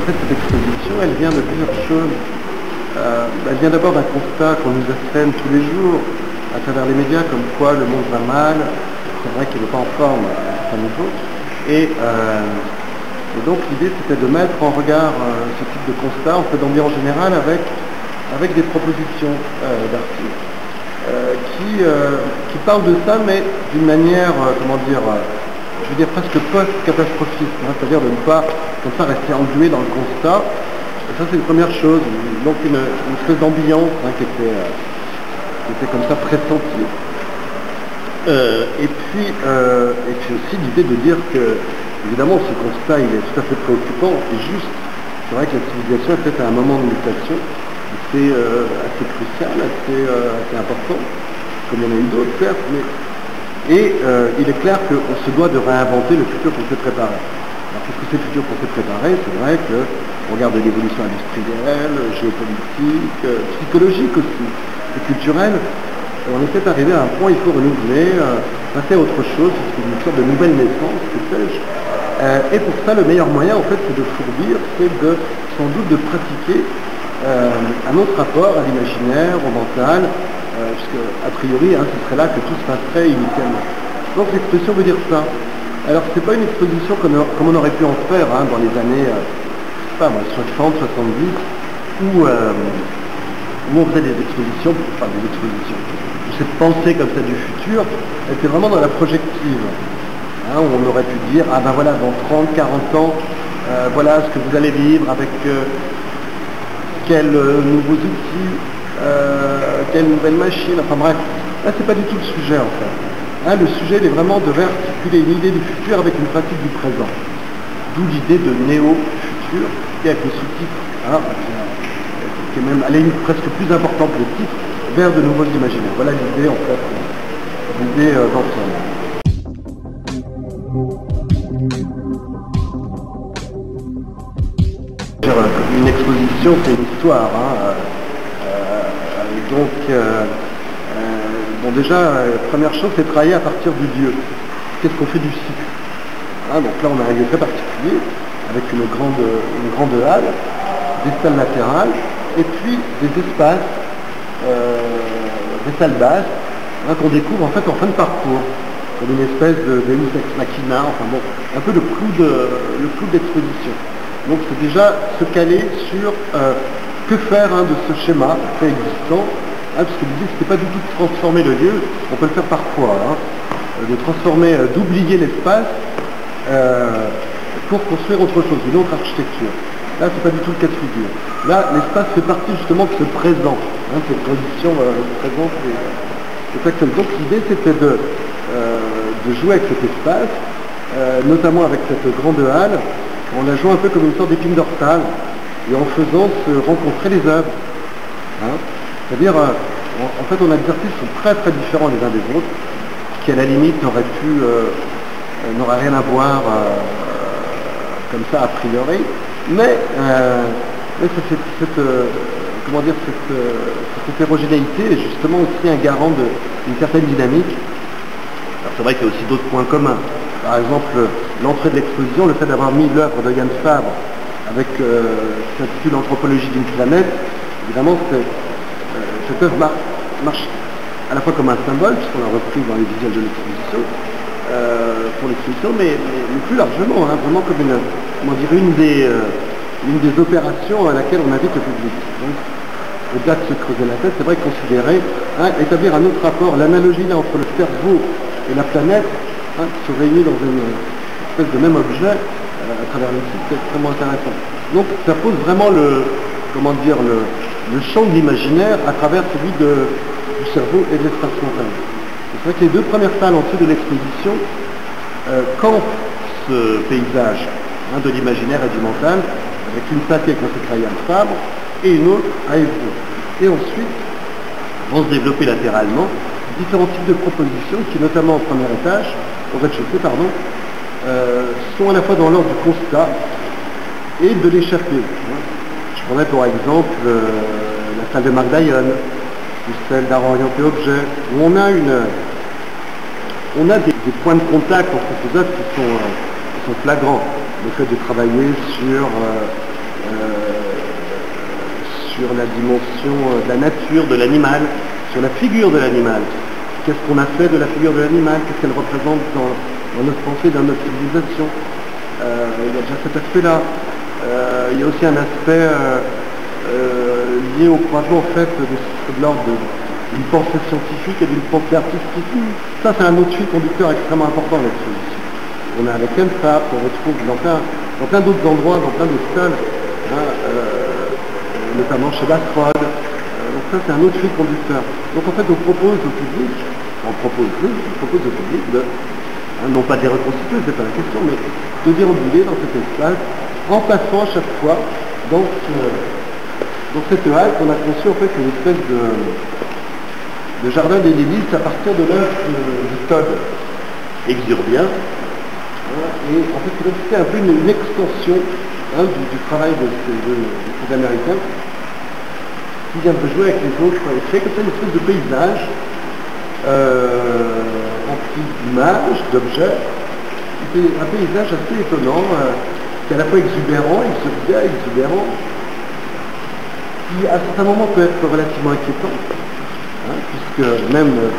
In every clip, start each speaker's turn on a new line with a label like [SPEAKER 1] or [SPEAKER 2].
[SPEAKER 1] fait, cette exposition, elle vient de plusieurs choses. Elle vient d'abord d'un constat qu'on nous assène tous les jours à travers les médias, comme quoi le monde va mal. C'est vrai qu'il n'est pas en forme à un certain niveau. Et donc l'idée, c'était de mettre en regard ce type de constat, en fait, en général, avec des propositions d'articles qui parlent de ça, mais d'une manière, je veux dire presque post-catastrophiste, hein, c'est-à-dire de ne pas comme ça rester englué dans le constat. Et ça, c'est une première chose. Donc une espèce d'ambiance, hein, qui était comme ça pressentie. Et puis aussi l'idée de dire que, évidemment, ce constat, il est tout à fait préoccupant et juste. C'est vrai que la civilisation est peut-être à un moment de mutation. C'est assez crucial, assez important, comme il y en a eu d'autres, certes, et il est clair qu'on se doit de réinventer le futur qu'on s'est préparé. Alors qu'est-ce que c'est le futur qu'on s'est préparé? C'est vrai qu'on regarde l'évolution industrielle, géopolitique, psychologique aussi, et culturelle. On est peut-être arrivé à un point, il faut renouveler, passer à autre chose, c'est une sorte de nouvelle naissance, que sais-je. Et pour ça, le meilleur moyen, en fait, c'est de fourbir, c'est sans doute de pratiquer un autre rapport à l'imaginaire, au mental, puisque, a priori, hein, ce serait là que tout se passerait initialement. Donc l'exposition veut dire ça. Alors, c'est pas une exposition comme on aurait pu en faire hein, dans les années, je sais pas moi, 60, 70, où on faisait des expositions, cette pensée comme ça du futur, elle était vraiment dans la projective. Hein, où on aurait pu dire, ah ben voilà, dans 30, 40 ans, voilà ce que vous allez vivre avec quels nouveaux outils, quelle nouvelle machine, enfin bref. Là, c'est pas du tout le sujet en fait. Hein, le sujet, il est vraiment de réarticuler une idée du futur avec une pratique du présent. D'où l'idée de néo-futur, qui avec le sous-titre, hein, qui est même à la limite presque plus important que le titre, vers de nouveaux imaginaires. Voilà l'idée en fait, l'idée d'ensemble. Une exposition, c'est une histoire. Hein. Bon déjà, première chose, c'est travailler à partir du lieu. Qu'est-ce qu'on fait du site? Hein, donc là, on a un lieu très particulier, avec une grande halle, des salles latérales, et puis des espaces, des salles basses, hein, qu'on découvre en fait en fin de parcours, comme une espèce de Deus ex machina, enfin bon, un peu le clou d'exposition. Donc c'est déjà se caler sur que faire hein, de ce schéma préexistant, hein, parce que l'idée c'était pas du tout de transformer le lieu, on peut le faire parfois, hein, de transformer, d'oublier l'espace pour construire autre chose, une autre architecture. Là c'est pas du tout le cas de figure. Là l'espace fait partie justement de ce présent, hein, cette condition présente et actuelle. Donc l'idée c'était de jouer avec cet espace, notamment avec cette grande halle, en la jouant un peu comme une sorte d'épine dorsale et en faisant se rencontrer les œuvres. Hein. C'est-à-dire, en fait, on a des artistes qui sont très très différents les uns des autres, qui à la limite n'auraient rien à voir comme ça a priori, mais cette hétérogénéité est justement aussi un garant d'une certaine dynamique. Alors c'est vrai qu'il y a aussi d'autres points communs. Par exemple, l'entrée de l'exposition, le fait d'avoir mis l'œuvre de Yann Fabre avec cet intitule L'anthropologie d'une planète, évidemment, cette œuvre marche à la fois comme un symbole, puisqu'on l'a repris dans les visuels de l'exposition, pour l'exposition, mais plus largement, hein, vraiment comme une des opérations à laquelle on invite le public. Donc, au-delà de se creuser la tête, c'est vrai considérer, hein, établir un autre rapport, l'analogie là entre le cerveau et la planète, hein, qui se réunit dans une espèce de même objet à travers le site, c'est extrêmement intéressant. Donc ça pose vraiment le champ de l'imaginaire à travers celui du cerveau et de l'espace mental. C'est vrai que les deux premières salles en dessous de l'exposition campent ce paysage hein, de l'imaginaire et du mental, avec une salle qui est consacrée à Yann Fabre et une autre à Evro. Et ensuite vont se développer latéralement différents types de propositions qui, notamment au premier étage, au rez-de-chaussée, pardon, sont à la fois dans l'ordre du constat et de l'échappée. Je prendrais pour exemple la salle de Marc Dayon, ou celle d'art orienté objet, où on a des points de contact entre ces œuvres qui sont flagrants. Le fait de travailler sur sur la dimension de la nature de l'animal, sur la figure de l'animal. Qu'est-ce qu'on a fait de la figure de l'animal? Qu'est-ce qu'elle représente dans notre pensée, dans notre civilisation? Il y a déjà cet aspect-là. Il y a aussi un aspect lié au croisement en fait de l'ordre d'une pensée scientifique et d'une pensée artistique. Ça, c'est un autre fil conducteur extrêmement important là-dessus. On a avec Kempf, on retrouve dans plein d'autres endroits, dans plein d'autres salles, notamment chez Lastrade. Donc ça, c'est un autre fil conducteur. Donc en fait, on propose au public, non pas de les reconstituer, c'est pas la question, mais de déambuler dans cet espace, en passant à chaque fois dans cette halle qu'on a conçue en fait une espèce de jardin des délices à partir de l'œuvre du Todd exurbien. Et en fait, c'était un peu une extension du travail de ces Américains qui vient de jouer avec les autres effets, comme ça une espèce de paysage rempli d'images, d'objets. C'est un paysage assez étonnant, qui est à la fois exubérant, exubérant, qui à certains moments peut être relativement inquiétant, puisque même le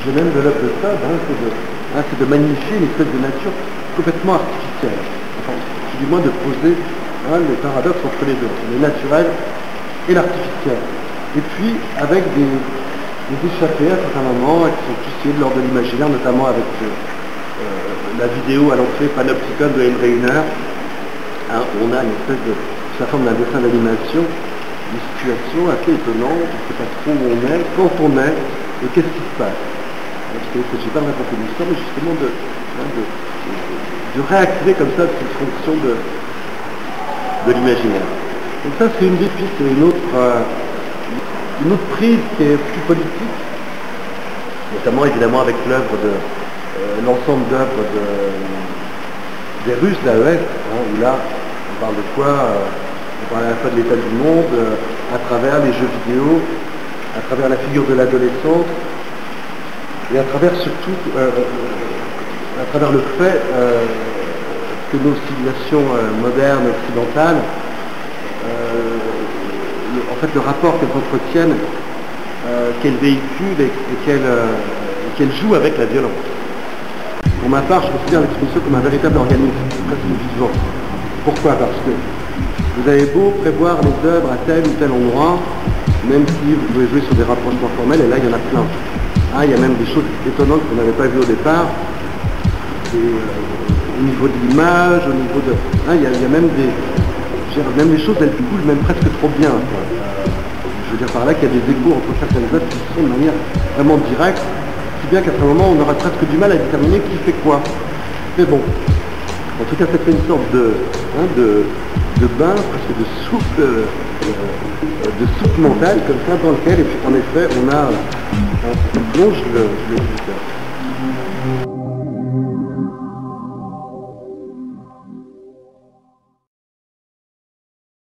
[SPEAKER 1] sujet même de l'œuvre de Sade, c'est de magnifier une espèce de nature complètement artificielle. Enfin, du moins de poser le paradoxe entre les deux, le naturel et l'artificiel. Et puis avec des échappées à certains moments qui sont situés de l'ordre de l'imaginaire, notamment avec la vidéo à l'entrée Panopticon de Henry Reiner. On a une espèce de, sous la forme d'un dessin d'animation, une situation assez étonnante, on ne sait pas trop où on est, quand on est, et qu'est-ce qui se passe. Parce que je n'ai pas raconté l'histoire, mais justement de réactiver comme ça cette fonction de l'imaginaire. Donc ça, c'est une des pistes, une autre prise qui est plus politique, notamment évidemment avec l'œuvre de l'ensemble d'œuvres des Russes d'AES, où là, on parle de quoi? On parle à la fois de l'état du monde, à travers les jeux vidéo, à travers la figure de l'adolescence, et à travers surtout, à travers le fait que nos civilisations modernes, occidentales, en fait le rapport qu'elles entretiennent, qu'elles véhiculent et qu'elles jouent avec la violence. Pour ma part, je considère l'exposition comme un véritable organisme, presque vivant. Pourquoi? Parce que vous avez beau prévoir les œuvres à tel ou tel endroit, même si vous pouvez jouer sur des rapprochements formels, et là il y en a plein. Il y a même des choses étonnantes qu'on n'avait pas vues au départ, au niveau de l'image, au niveau de... il y a même même les choses, elles coulent même presque trop bien. Je veux dire par là qu'il y a des échos entre certaines œuvres qui sont de manière vraiment directe, si bien qu'à ce moment on aura presque du mal à déterminer qui fait quoi. Mais bon, en tout cas ça fait une sorte de bain, presque de soupe mentale comme ça, dans lequel, en effet, on plonge le visiteur.